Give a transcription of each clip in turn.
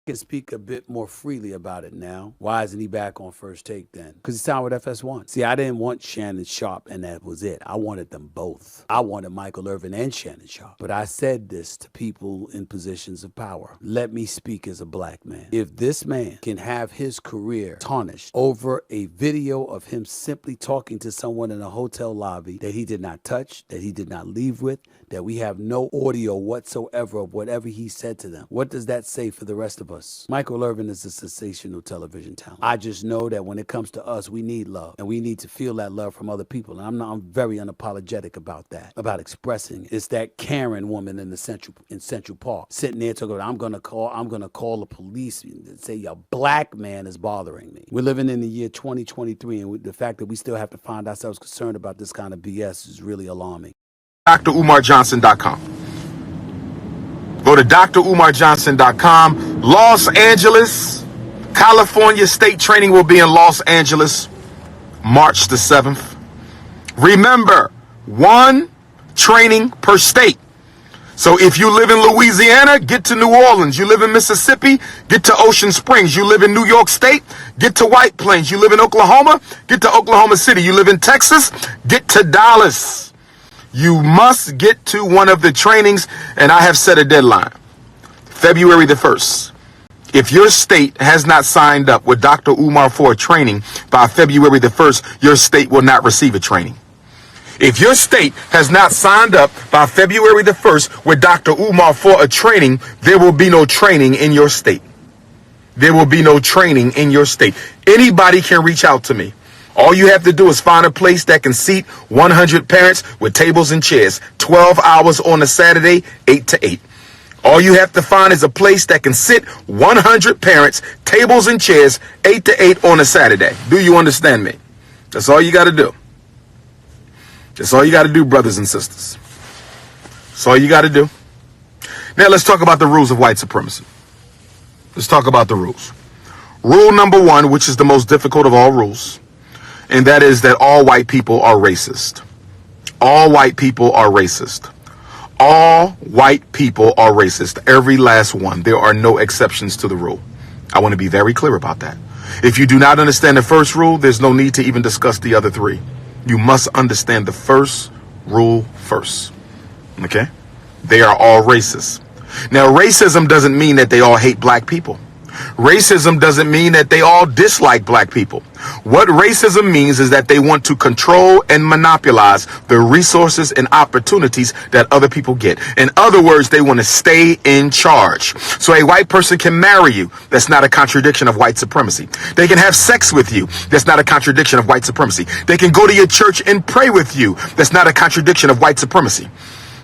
can speak a bit more freely about it now. Why isn't he back on First Take then? Because he signed with FS1. See, I didn't want Shannon Sharpe, and that was it. I wanted them both. I wanted Michael Irvin and Shannon Sharpe. But I said this to people in positions of power. Let me speak as a black man. If this man can have his career tarnished over a video of him simply talking to someone in a hotel lobby that he did not touch, that he did not leave with, that we have no audio whatsoever of whatever he said to them, what does that say for the rest of us? Michael Irvin is a sensational television talent. I just know that when it comes to us, we need love, and we need to feel that love from other people. And I'm very unapologetic about that, about expressing it. It's that Karen woman in Central Park sitting there talking about, I'm gonna call the police and say a black man is bothering me. We're living in the year 2023, and the fact that we still have to find ourselves concerned about this kind of BS is really alarming. DrUmarJohnson.com. Go to DrUmarJohnson.com. Los Angeles, California State Training will be in Los Angeles, March the 7th. Remember, one training per state. So if you live in Louisiana, get to New Orleans. You live in Mississippi, get to Ocean Springs. You live in New York State, get to White Plains. You live in Oklahoma, get to Oklahoma City. You live in Texas, get to Dallas. You must get to one of the trainings, and I have set a deadline, February the 1st. If your state has not signed up with Dr. Umar for a training by February the 1st, your state will not receive a training. If your state has not signed up by February the 1st with Dr. Umar for a training, there will be no training in your state. There will be no training in your state. Anybody can reach out to me. All you have to do is find a place that can seat 100 parents with tables and chairs, 12 hours on a Saturday, 8 to 8. All you have to find is a place that can sit 100 parents, tables and chairs, 8 to 8 on a Saturday. Do you understand me? That's all you got to do. That's all you got to do, brothers and sisters. That's all you got to do. Now let's talk about the rules of white supremacy. Let's talk about the rules. Rule number 1, which is the most difficult of all rules, and that is that all white people are racist. All white people are racist. All white people are racist. Every last one. There are no exceptions to the rule. I want to be very clear about that. If you do not understand the first rule, there's no need to even discuss the other 3. You must understand the first rule first. Okay? They are all racist. Now, racism doesn't mean that they all hate black people. Racism doesn't mean that they all dislike black people. What racism means is that they want to control and monopolize the resources and opportunities that other people get. In other words, they want to stay in charge. So a white person can marry you. That's not a contradiction of white supremacy. They can have sex with you. That's not a contradiction of white supremacy. They can go to your church and pray with you. That's not a contradiction of white supremacy.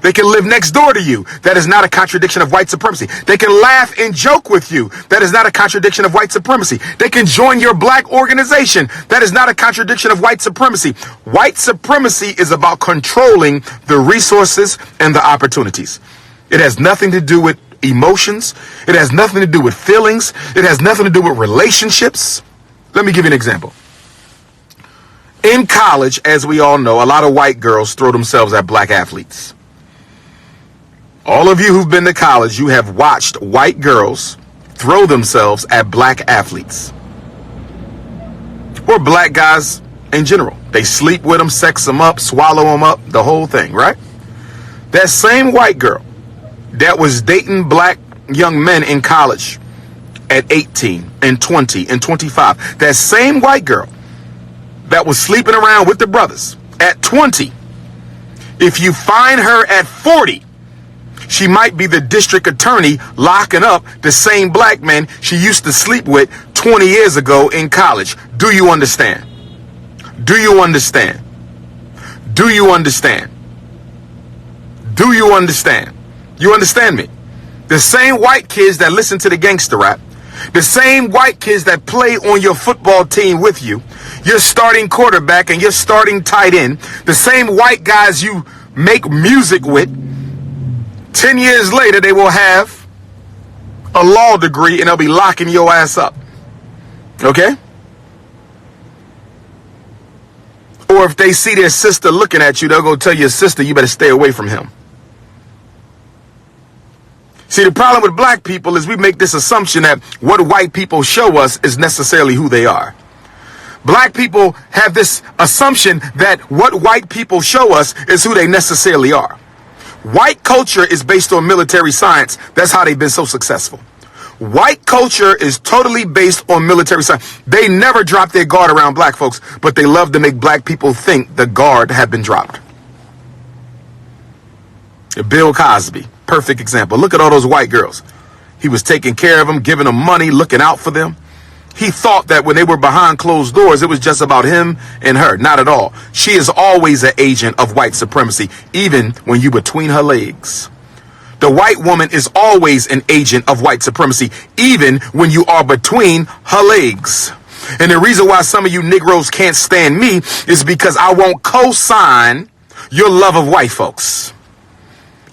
They can live next door to you. That is not a contradiction of white supremacy. They can laugh and joke with you. That is not a contradiction of white supremacy. They can join your black organization. That is not a contradiction of white supremacy. White supremacy is about controlling the resources and the opportunities. It has nothing to do with emotions. It has nothing to do with feelings. It has nothing to do with relationships. Let me give you an example. In college, as we all know, a lot of white girls throw themselves at black athletes. All of you who've been to college, you have watched white girls throw themselves at black athletes. Or black guys in general. They sleep with them, sex them up, swallow them up, the whole thing, right? That same white girl that was dating black young men in college at 18 and 20 and 25, that same white girl that was sleeping around with the brothers at 20, if you find her at 40, she might be the district attorney locking up the same black men she used to sleep with 20 years ago in college. Do you understand? Do you understand? Do you understand? Do you understand? You understand me? The same white kids that listen to the gangster rap, the same white kids that play on your football team with you, your starting quarterback and your starting tight end, the same white guys you make music with, 10 years later, they will have a law degree and they'll be locking your ass up. Okay? Or if they see their sister looking at you, they'll go tell your sister, you better stay away from him. See, the problem with black people is we make this assumption that what white people show us is necessarily who they are. Black people have this assumption that what white people show us is who they necessarily are. White culture is based on military science. That's how they've been so successful. White culture is totally based on military science. They never drop their guard around black folks, but they love to make black people think the guard had been dropped. Bill Cosby, perfect example. Look at all those white girls. He was taking care of them, giving them money, looking out for them. He thought that when they were behind closed doors, it was just about him and her. Not at all. She is always an agent of white supremacy, even when you between her legs. The white woman is always an agent of white supremacy, even when you are between her legs. And the reason why some of you Negroes can't stand me is because I won't co-sign your love of white folks.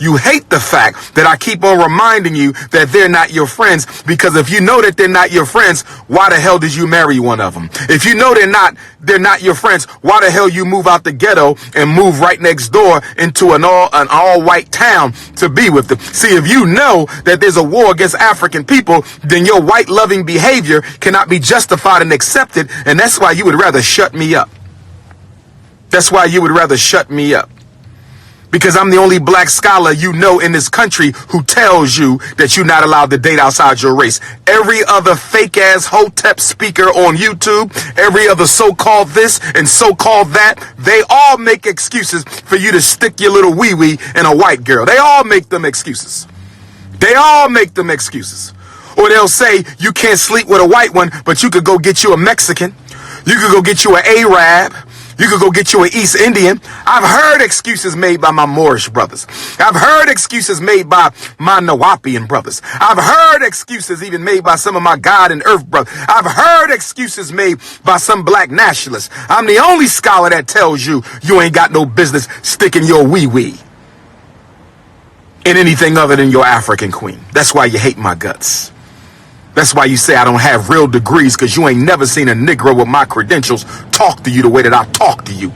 You hate the fact that I keep on reminding you that they're not your friends, because if you know that they're not your friends, why the hell did you marry one of them? If you know they're not your friends, why the hell you move out the ghetto and move right next door into an all white town to be with them? See, if you know that there's a war against African people, then your white loving behavior cannot be justified and accepted, and that's why you would rather shut me up. That's why you would rather shut me up. Because I'm the only black scholar you know in this country who tells you that you're not allowed to date outside your race. Every other fake ass hotep speaker on YouTube, every other so-called this and so-called that, they all make excuses for you to stick your little wee-wee in a white girl. They all make them excuses. They all make them excuses. Or they'll say you can't sleep with a white one, but you could go get you a Mexican. You could go get you an Arab. You could go get you an East Indian. I've heard excuses made by my Moorish brothers. I've heard excuses made by my Nawapian brothers. I've heard excuses even made by some of my God and Earth brothers. I've heard excuses made by some black nationalists. I'm the only scholar that tells you you ain't got no business sticking your wee-wee in anything other than your African queen. That's why you hate my guts. That's why you say I don't have real degrees, because you ain't never seen a Negro with my credentials talk to you the way that I talk to you.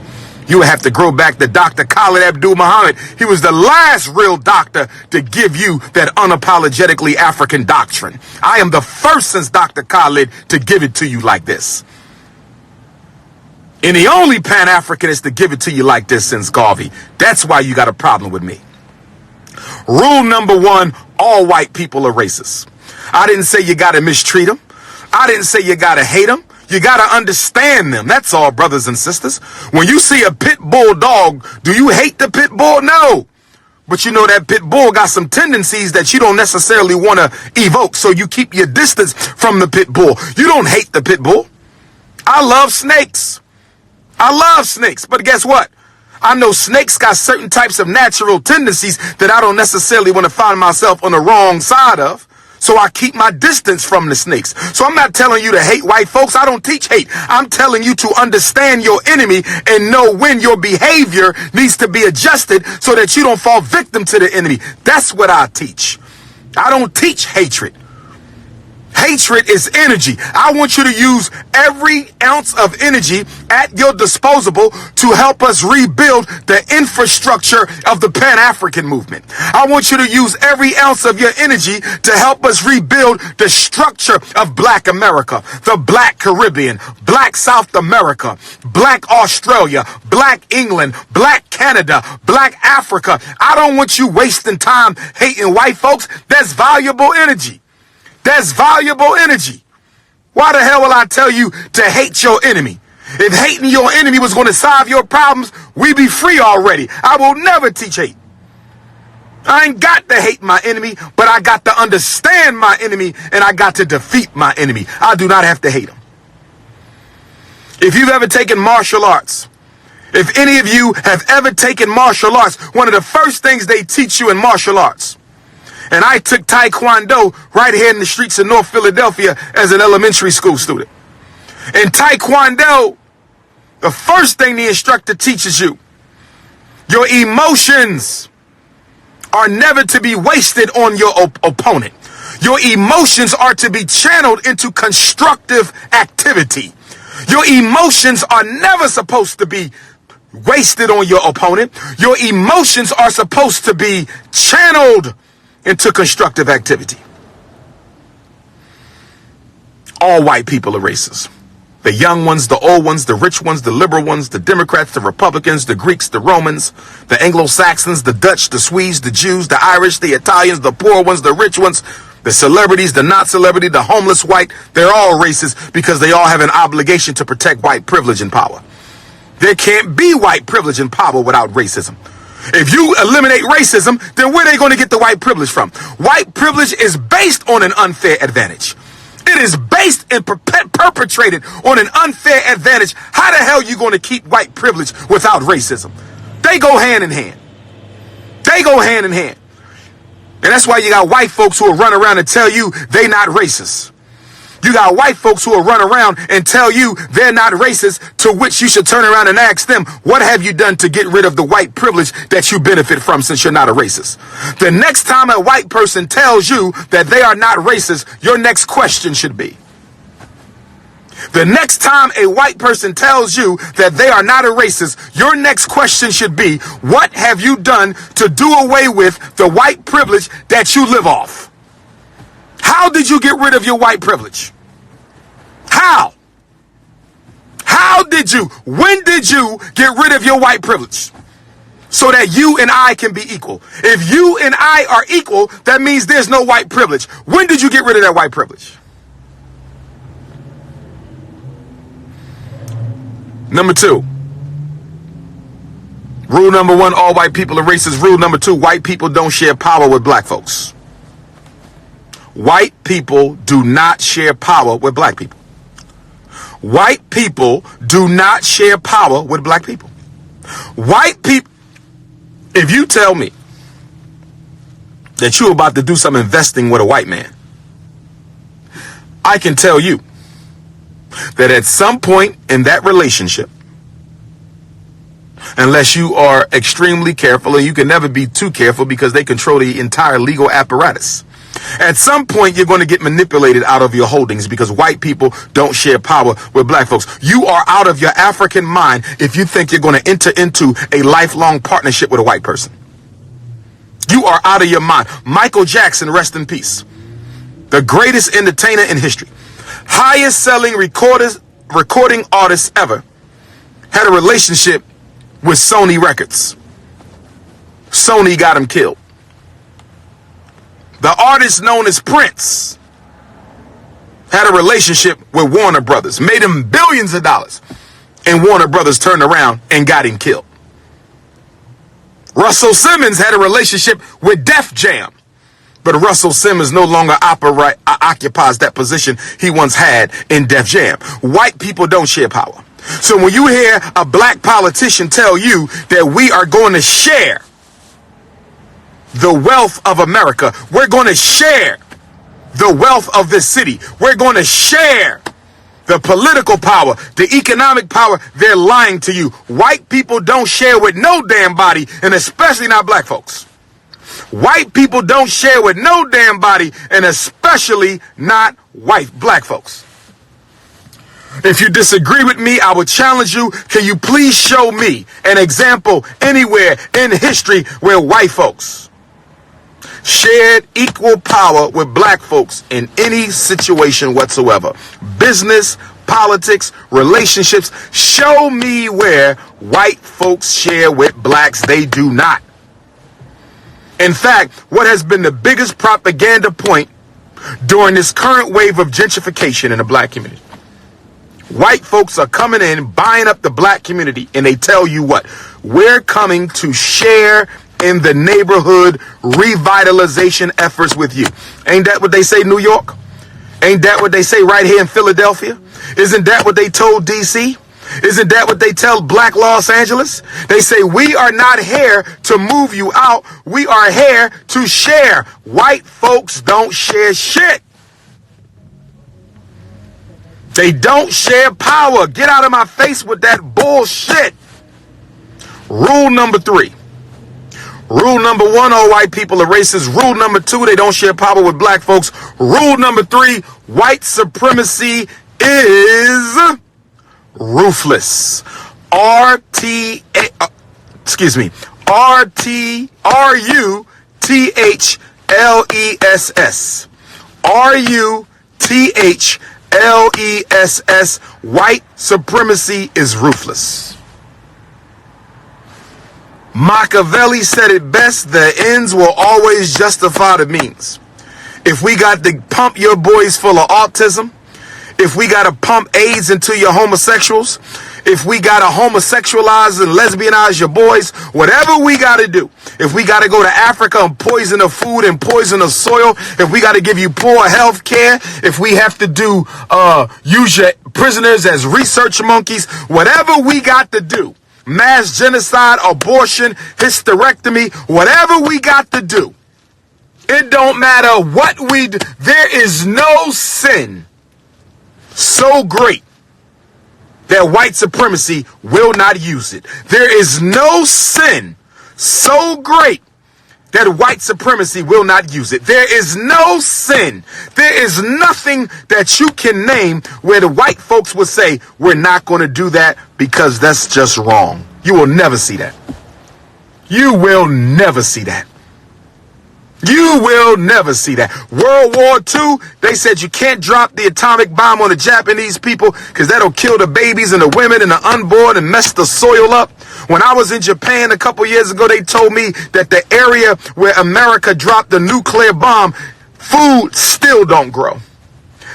You would have to grow back to Dr. Khalid Abdul Muhammad. He was the last real doctor to give you that unapologetically African doctrine. I am the first since Dr. Khalid to give it to you like this. And the only Pan-Africanist to give it to you like this since Garvey. That's why you got a problem with me. Rule number one, all white people are racist. I didn't say you got to mistreat them. I didn't say you got to hate them. You got to understand them. That's all, brothers and sisters. When you see a pit bull dog, do you hate the pit bull? No. But you know that pit bull got some tendencies that you don't necessarily want to evoke. So you keep your distance from the pit bull. You don't hate the pit bull. I love snakes. I love snakes. But guess what? I know snakes got certain types of natural tendencies that I don't necessarily want to find myself on the wrong side of. So I keep my distance from the snakes. So I'm not telling you to hate white folks. I don't teach hate. I'm telling you to understand your enemy and know when your behavior needs to be adjusted so that you don't fall victim to the enemy. That's what I teach. I don't teach hatred. Hatred is energy. I want you to use every ounce of energy at your disposal to help us rebuild the infrastructure of the Pan-African movement. I want you to use every ounce of your energy to help us rebuild the structure of Black America, the Black Caribbean, Black South America, Black Australia, Black England, Black Canada, Black Africa. I don't want you wasting time hating white folks. That's valuable energy. That's valuable energy. Why the hell will I tell you to hate your enemy? If hating your enemy was going to solve your problems, we'd be free already. I will never teach hate. I ain't got to hate my enemy, but I got to understand my enemy, and I got to defeat my enemy. I do not have to hate him. If you've ever taken martial arts, if any of you have ever taken martial arts, one of the first things they teach you in martial arts, and I took Taekwondo right here in the streets of North Philadelphia as an elementary school student. In Taekwondo, the first thing the instructor teaches you, your emotions are never to be wasted on your opponent. Your emotions are to be channeled into constructive activity. Your emotions are never supposed to be wasted on your opponent. Your emotions are supposed to be channeled into constructive activity. All white people are racist. The young ones, the old ones, the rich ones, the liberal ones, the Democrats, the Republicans, the Greeks, the Romans, the Anglo-Saxons, the Dutch, the Swedes, the Jews, the Irish, the Italians, the poor ones, the rich ones, the celebrities, the not celebrity, the homeless white. They're all racist because they all have an obligation to protect white privilege and power. There can't be white privilege and power without racism. If you eliminate racism, then where are they going to get the white privilege from? White privilege is based on an unfair advantage. It is based and perpetrated on an unfair advantage. How the hell are you going to keep white privilege without racism? They go hand in hand. They go hand in hand. And that's why you got white folks who will run around and tell you they not racist. You got white folks who will run around and tell you they're not racist, to which you should turn around and ask them, what have you done to get rid of the white privilege that you benefit from since you're not a racist? The next time a white person tells you that they are not racist, your next question should be, the next time a white person tells you that they are not a racist, your next question should be, what have you done to do away with the white privilege that you live off? How did you get rid of your white privilege? How? How did you? When did you get rid of your white privilege? So that you and I can be equal. If you and I are equal, that means there's no white privilege. When did you get rid of that white privilege? Number 2. Rule number 1, all white people are racist. Rule number 2, white people don't share power with black folks. White people do not share power with black people. White people do not share power with black people. White people, if you tell me that you're about to do some investing with a white man, I can tell you that at some point in that relationship, unless you are extremely careful, and you can never be too careful because they control the entire legal apparatus, at some point you're going to get manipulated out of your holdings because white people don't share power with black folks. You are out of your African mind if you think you're going to enter into a lifelong partnership with a white person. You are out of your mind. Michael Jackson, rest in peace, the greatest entertainer in history, highest selling recording artist ever, had a relationship with Sony Records. Sony got him killed. The artist known as Prince had a relationship with Warner Brothers, made him billions of dollars, and Warner Brothers turned around and got him killed. Russell Simmons had a relationship with Def Jam, but Russell Simmons no longer occupies that position he once had in Def Jam. White people don't share power. So when you hear a black politician tell you that we are going to share the wealth of America, we're going to share the wealth of this city, we're going to share the political power, the economic power, they're lying to you. White people don't share with no damn body, and especially not black folks. White people don't share with no damn body, and especially not black folks. If you disagree with me, I would challenge you. Can you please show me an example anywhere in history where white folks shared equal power with black folks in any situation whatsoever? Business, politics, relationships. Show me where white folks share with blacks. They do not. In fact, what has been the biggest propaganda point during this current wave of gentrification in the black community? White folks are coming in, buying up the black community, and they tell you what? We're coming to share in the neighborhood revitalization efforts with you. Ain't that what they say, New York? Ain't that what they say right here in Philadelphia? Isn't that what they told DC? Isn't that what they tell black Los Angeles? They say, we are not here to move you out. We are here to share. White folks don't share shit. They don't share power. Get out of my face with that bullshit. Rule number 3. Rule number 1, all white people are racist. Rule number 2, they don't share power with black folks. Rule number 3, white supremacy is ruthless. R-T-H-L-E-S-S. Ruthless. Ruthless. White supremacy is ruthless. Machiavelli said it best: the ends will always justify the means. If we got to pump your boys full of autism, if we got to pump AIDS into your homosexuals, if we got to homosexualize and lesbianize your boys, whatever we got to do, if we got to go to Africa and poison the food and poison the soil, if we got to give you poor health care, if we have to do use your prisoners as research monkeys, whatever we got to do, mass genocide, abortion, hysterectomy, whatever we got to do, it don't matter what we do. There is no sin so great that white supremacy will not use it. There is no sin so great that white supremacy will not use it. There is no sin. There is nothing that you can name where the white folks would say, we're not going to do that because that's just wrong. You will never see that. You will never see that. You will never see that. World War II, they said you can't drop the atomic bomb on the Japanese people because that'll kill the babies and the women and the unborn and mess the soil up. When I was in Japan a couple years ago, they told me that the area where America dropped the nuclear bomb, food still don't grow.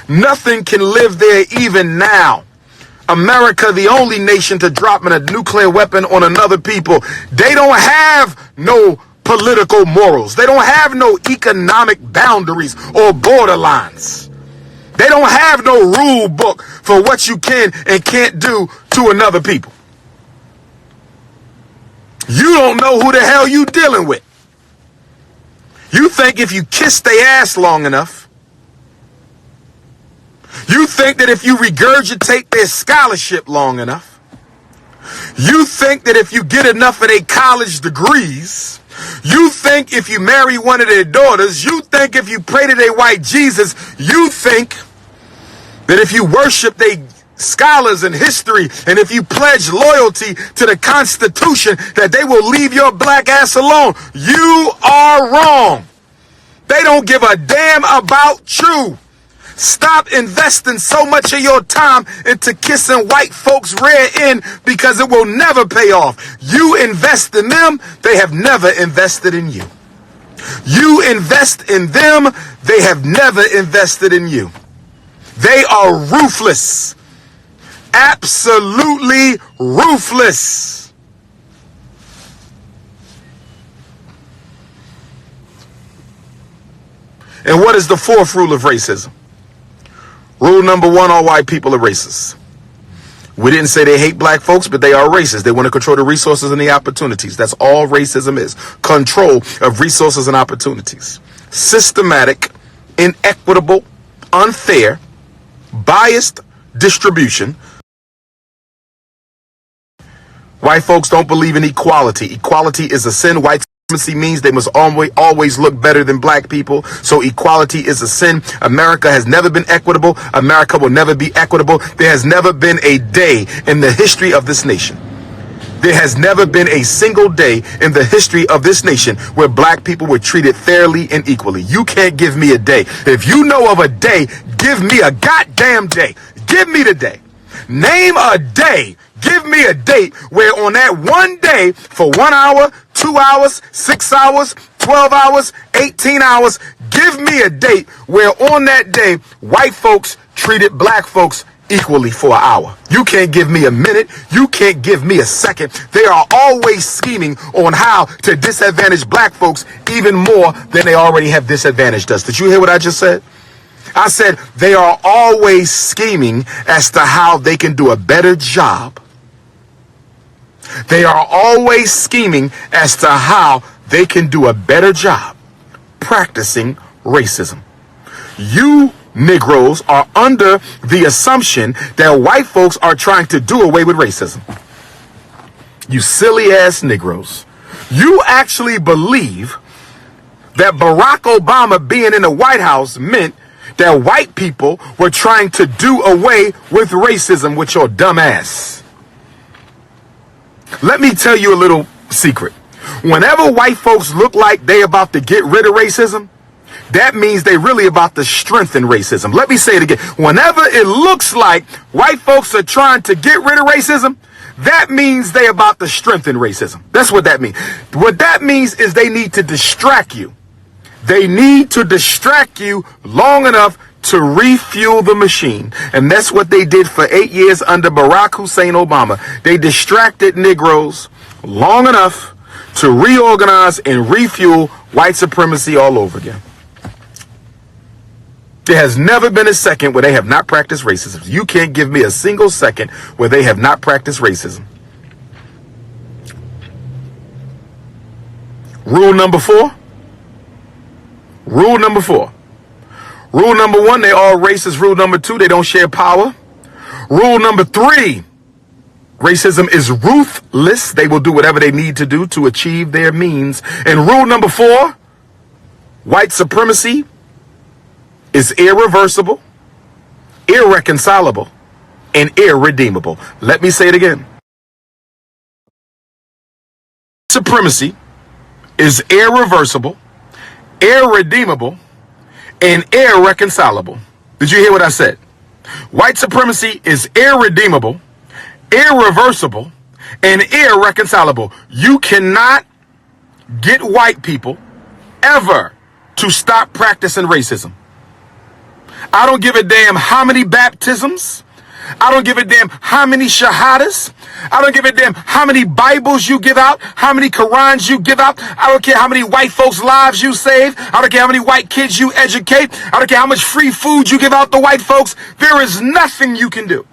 Nothing can live there even now. America, the only nation to drop a nuclear weapon on another people. They don't have no political morals. They don't have no economic boundaries or borderlines. They don't have no rule book for what you can and can't do to another people. You don't know who the hell you dealing with. You think if you kiss their ass long enough, you think that if you regurgitate their scholarship long enough, you think that if you get enough of their college degrees, you think if you marry one of their daughters, you think if you pray to their white Jesus, you think that if you worship their scholars in history and if you pledge loyalty to the Constitution, that they will leave your black ass alone. You are wrong. They don't give a damn about you. Stop investing so much of your time into kissing white folks' rear end because it will never pay off. You invest in them, they have never invested in you. You invest in them, they have never invested in you. They are ruthless. Absolutely ruthless. And what is the fourth rule of racism? Rule number one, all white people are racist. We didn't say they hate black folks, but they are racist. They want to control the resources and the opportunities. That's all racism is. Control of resources and opportunities. Systematic, inequitable, unfair, biased distribution. White folks don't believe in equality. Equality is a sin. White supremacy means they must always look better than black people. So equality is a sin. America has never been equitable. America will never be equitable. There has never been a day in the history of this nation. There has never been a single day in the history of this nation where black people were treated fairly and equally. You can't give me a day. If you know of a day, give me a goddamn day. Give me the day. Name a day. Give me a date where on that one day for 1 hour, 2 hours, 6 hours, 12 hours, 18 hours, give me a date where on that day white folks treated black folks equally for an hour. You can't give me a minute. You can't give me a second. They are always scheming on how to disadvantage black folks even more than they already have disadvantaged us. Did you hear what I just said? I said they are always scheming as to how they can do a better job. They are always scheming as to how they can do a better job practicing racism. You Negroes are under the assumption that white folks are trying to do away with racism. You silly ass Negroes. You actually believe that Barack Obama being in the White House meant that white people were trying to do away with racism with your dumb ass. Let me tell you a little secret. Whenever white folks look like they about to get rid of racism, that means they really about to strengthen racism. Let me say it again. Whenever it looks like white folks are trying to get rid of racism, that means they about to strengthen racism. That's what that means. What that means is they need to distract you. They need to distract you long enough to refuel the machine. And that's what they did for 8 years under Barack Hussein Obama. They distracted Negroes long enough to reorganize and refuel white supremacy all over again. There has never been a second where they have not practiced racism. You can't give me a single second where they have not practiced racism. Rule number 4. Rule number 4. Rule number 1, they all racist. Rule number 2, they don't share power. Rule number 3, racism is ruthless. They will do whatever they need to do to achieve their means. And rule number 4, white supremacy is irreversible, irreconcilable, and irredeemable. Let me say it again. Supremacy is irreversible, irredeemable, and irreconcilable. Did you hear what I said? White supremacy is irredeemable, irreversible, and irreconcilable. You cannot get white people ever to stop practicing racism. I don't give a damn how many baptisms. I don't give a damn how many shahadas. I don't give a damn how many Bibles you give out, how many Qurans you give out. I don't care how many white folks' lives you save. I don't care how many white kids you educate. I don't care how much free food you give out to white folks. There is nothing you can do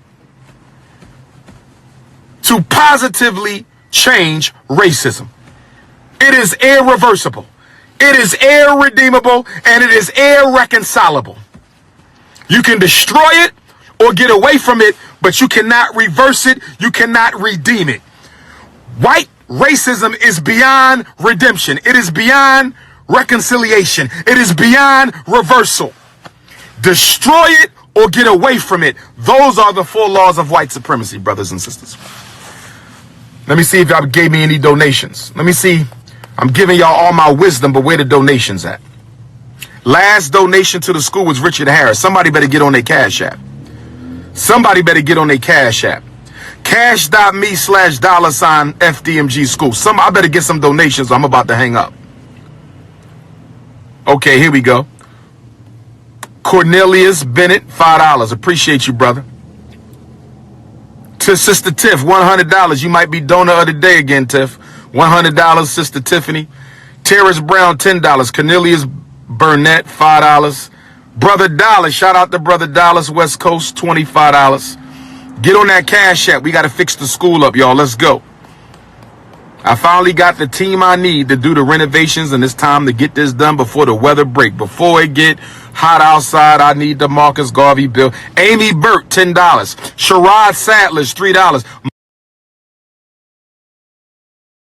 to positively change racism. It is irreversible. It is irredeemable, and it is irreconcilable. You can destroy it or get away from it, but you cannot reverse it. You cannot redeem it. White racism is beyond redemption. It is beyond reconciliation. It is beyond reversal. Destroy it or get away from it. Those are the 4 laws of white supremacy, brothers and sisters. Let me see if y'all gave me any donations. Let me see. I'm giving y'all all my wisdom, but where the donations at? Last donation to the school was Richard Harris. Somebody better get on their Cash App. Somebody better get on their Cash App. Cash.me/$FDMG school. I better get some donations. I'm about to hang up. Okay, here we go. Cornelius Bennett, $5. Appreciate you, brother. To Sister Tiff, $100. You might be donor of the day again, Tiff. $100, Sister Tiffany. Terrence Brown, $10. Cornelius Burnett, $5. Brother Dallas, shout out to Brother Dallas, West Coast, $25. Get on that Cash App. We got to fix the school up, y'all. Let's go. I finally got the team I need to do the renovations, and it's time to get this done before the weather break. Before it get hot outside, I need the Marcus Garvey bill. Amy Burt, $10. Sherrod Sadler's, $3.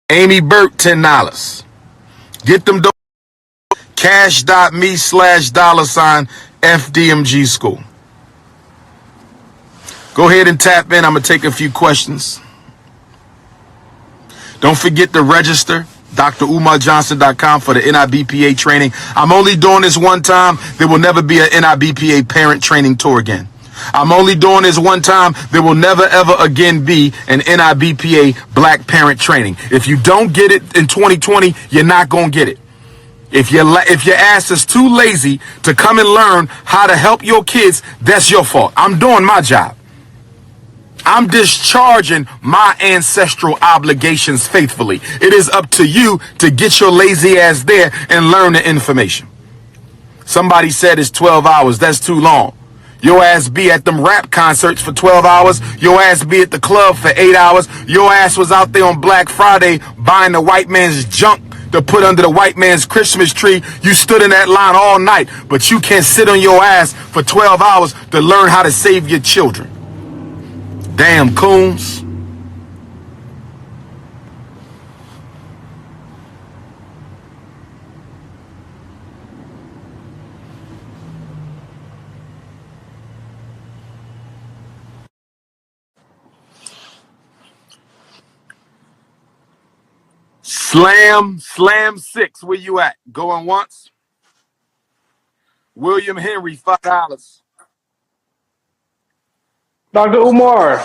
Amy Burt, $10. Get them Cash.me/$FDMG school. Go ahead and tap in. I'm going to take a few questions. Don't forget to register, DrUmarJohnson.com for the NIBPA training. I'm only doing this one time. There will never be an NIBPA parent training tour again. I'm only doing this one time. There will never, ever again be an NIBPA black parent training. If you don't get it in 2020, you're not going to get it. If your ass is too lazy to come and learn how to help your kids, that's your fault. I'm doing my job. I'm discharging my ancestral obligations faithfully. It is up to you to get your lazy ass there and learn the information. Somebody said it's 12 hours. That's too long. Your ass be at them rap concerts for 12 hours. Your ass be at the club for 8 hours. Your ass was out there on Black Friday buying the white man's junk to put under the white man's Christmas tree. You stood in that line all night, but you can't sit on your ass for 12 hours to learn how to save your children. Damn coons. Slam 6, where you at? Going once? William Henry, $5. Dr. Umar.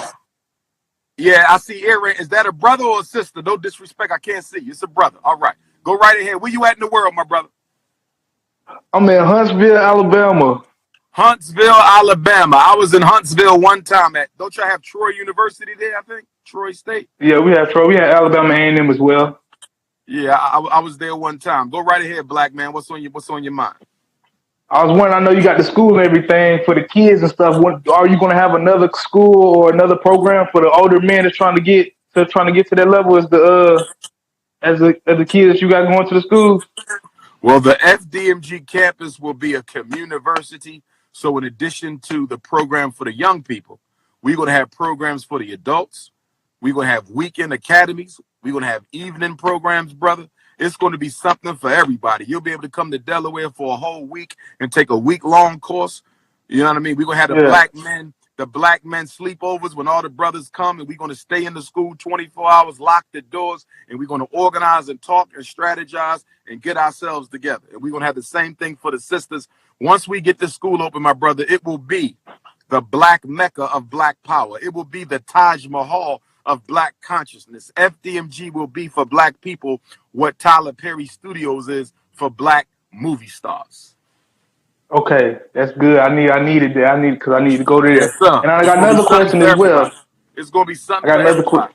Yeah, I see Aaron. Is that a brother or a sister? No disrespect. I can't see you. It's a brother. All right. Go right ahead. Where you at in the world, my brother? I'm in Huntsville, Alabama. Huntsville, Alabama. I was in Huntsville one time at, don't y'all have Troy University there, I think? Troy State? Yeah, we have Troy. We have Alabama A&M as well. Yeah, I was there one time. Go right ahead, black man. What's on your mind? I was wondering, I know you got the school and everything for the kids and stuff. What, are you going to have another school or another program for the older men that's trying to get to that level as the kids that you got going to the schools? Well, the FDMG campus will be a communiversity. So in addition to the program for the young people, we're going to have programs for the adults. We're going to have weekend academies. We're going to have evening programs, brother. It's going to be something for everybody. You'll be able to come to Delaware for a whole week and take a week-long course. You know what I mean? We're going to have Yeah. the black men sleepovers when all the brothers come, and we're going to stay in the school 24 hours, lock the doors, and we're going to organize and talk and strategize and get ourselves together. And we're going to have the same thing for the sisters. Once we get the school open, my brother, it will be the black Mecca of black power. It will be the Taj Mahal of black consciousness. FDMG will be for black people what Tyler Perry Studios is for black movie stars. Okay, that's good. I needed that. Because I need to go Yes, there. sir. And I It's got going to be another something question for as everybody. well. It's going to be I something got for everybody.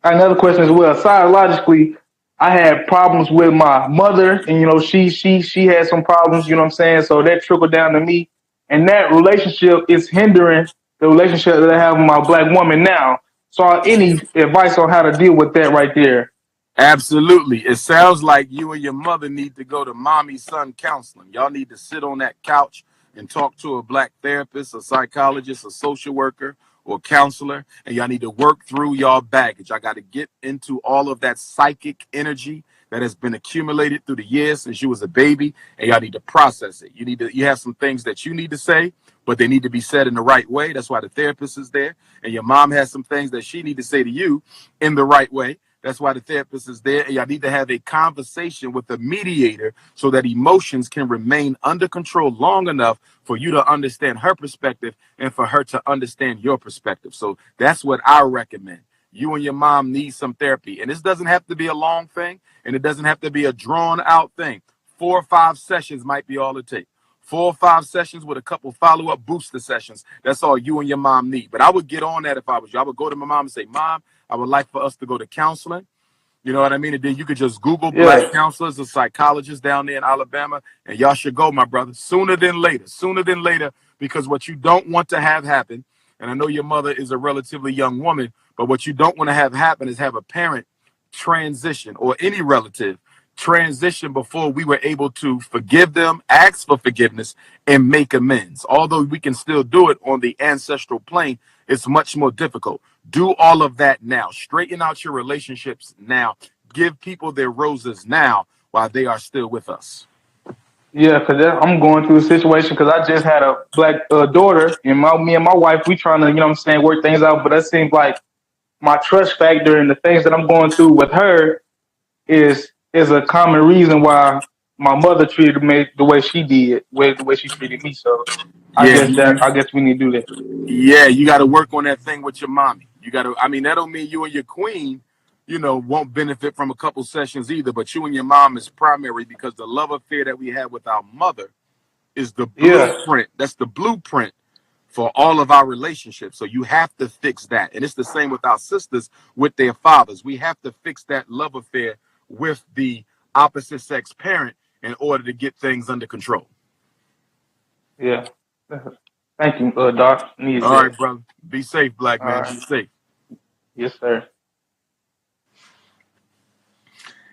another question as well. Psychologically, I had problems with my mother, and she had some problems. You know what I'm saying? So that trickled down to me, and that relationship is hindering the relationship that I have with my black woman now. So, any advice on how to deal with that right there? Absolutely. It sounds like you and your mother need to go to mommy son counseling. Y'all need to sit on that couch and talk to a black therapist, a psychologist, a social worker, or counselor, and y'all need to work through y'all baggage. I got to get into all of that psychic energy that has been accumulated through the years since you was a baby, and y'all need to process it. You have some things that you need to say, but they need to be said in the right way. That's why the therapist is there. And your mom has some things that she need to say to you in the right way. That's why the therapist is there. And y'all need to have a conversation with the mediator so that emotions can remain under control long enough for you to understand her perspective and for her to understand your perspective. So that's what I recommend. You and your mom need some therapy. And this doesn't have to be a long thing, and it doesn't have to be a drawn out thing. 4 or 5 sessions might be all it takes. 4 or 5 sessions with a couple follow-up booster sessions. That's all you and your mom need. But I would get on that if I was you. I would go to my mom and say, Mom, I would like for us to go to counseling. You know what I mean? And then you could just Google Yeah, black counselors or psychologists down there in Alabama, and y'all should go, my brother, sooner than later, because what you don't want to have happen, and I know your mother is a relatively young woman, but what you don't want to have happen is have a parent transition or any relative transition before we were able to forgive them, ask for forgiveness, and make amends. Although we can still do it on the ancestral plane, it's much more difficult. Do all of that now. Straighten out your relationships now. Give people their roses now while they are still with us. yeah. Because I'm going through a situation because I just had a black daughter, and me and my wife, we trying to, you know what I'm saying, work things out. But that seems like my trust factor and the things that I'm going through with her is a common reason why my mother treated me the way she did, the way she treated me. So Yeah, I guess we need to do that. yeah, you got to work on that thing with your mommy. You got to, I mean, that don't mean you and your queen, won't benefit from a couple sessions either, but you and your mom is primary because the love affair that we have with our mother is the Yeah, blueprint. That's the blueprint for all of our relationships. So you have to fix that. And it's the same with our sisters with their fathers. We have to fix that love affair with the opposite sex parent in order to get things under control. yeah. Thank you, Doc. Needed All that. right, brother. Be safe, black All man. right. Be safe. Yes, sir.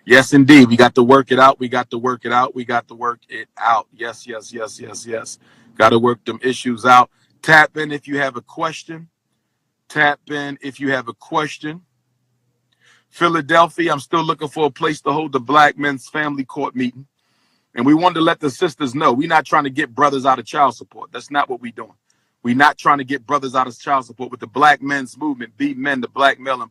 Yes, indeed. We got to work it out. We got to work it out. We got to work it out. Yes, yes, yes, yes, yes. Got to work them issues out. Tap in if you have a question. Tap in if you have a question. Philadelphia, I'm still looking for a place to hold the Black Men's Family Court meeting. And we wanted to let the sisters know we're not trying to get brothers out of child support. That's not what we're doing. We're not trying to get brothers out of child support with the Black Men's Movement, Be Men, the Black Male